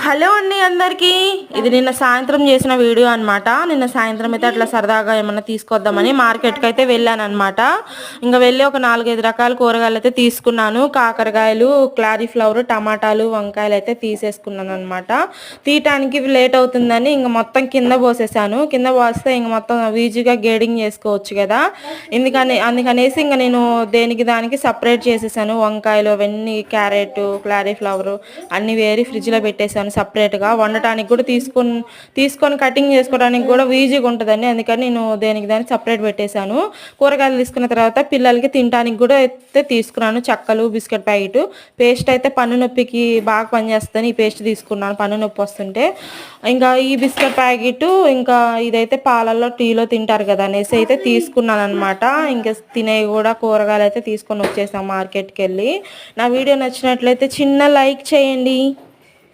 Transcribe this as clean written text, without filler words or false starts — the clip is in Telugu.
హలో అండి అందరికీ. ఇది నిన్న సాయంత్రం చేసిన వీడియో అనమాట. నిన్న సాయంత్రం అయితే అట్లా సరదాగా ఏమన్నా తీసుకొద్దామని మార్కెట్కి అయితే వెళ్ళాను అనమాట. ఇంకా వెళ్ళి ఒక 4-5 రకాల కూరగాయలు అయితే తీసుకున్నాను. కాకరకాయలు, క్లారీఫ్లవర్, టమాటాలు, వంకాయలు అయితే తీసేసుకున్నాను అనమాట. తీయటానికి లేట్ అవుతుందని ఇంక మొత్తం కింద పోసేసాను. కింద పోస్తే ఇంక మొత్తం ఈజీగా గేడింగ్ చేసుకోవచ్చు కదా, అందుకనేసి ఇంక నేను దేనికి దానికి సపరేట్ చేసేసాను. వంకాయలు అవన్నీ, క్యారెట్, క్లారీఫ్లవర్ అన్ని వేరి ఫ్రిడ్జ్లో పెట్టేసాను సపరేట్గా. వండటానికి కూడా తీసుకొని కటింగ్ చేసుకోవడానికి కూడా ఈజీగా ఉంటుందండి. అందుకని నేను దేనికి దానికి సపరేట్ పెట్టేశాను. కూరగాయలు తీసుకున్న తర్వాత పిల్లలకి తినడానికి కూడా అయితే తీసుకున్నాను. చక్కలు, బిస్కెట్ ప్యాకెట్, పేస్ట్ అయితే పన్ను నొప్పికి బాగా పనిచేస్తుందని ఈ పేస్ట్ తీసుకున్నాను పన్ను నొప్పి వస్తుంటే. ఇంకా ఈ బిస్కెట్ ప్యాకెట్, ఇంకా ఇదైతే పాలల్లో టీలో తింటారు కదా అనేసి అయితే తీసుకున్నాను అనమాట. ఇంకా తినేవి కూడా కూరగాయలు అయితే తీసుకొని వచ్చేసాం మార్కెట్కి వెళ్ళి. నా వీడియో నచ్చినట్లయితే చిన్న లైక్ చేయండి.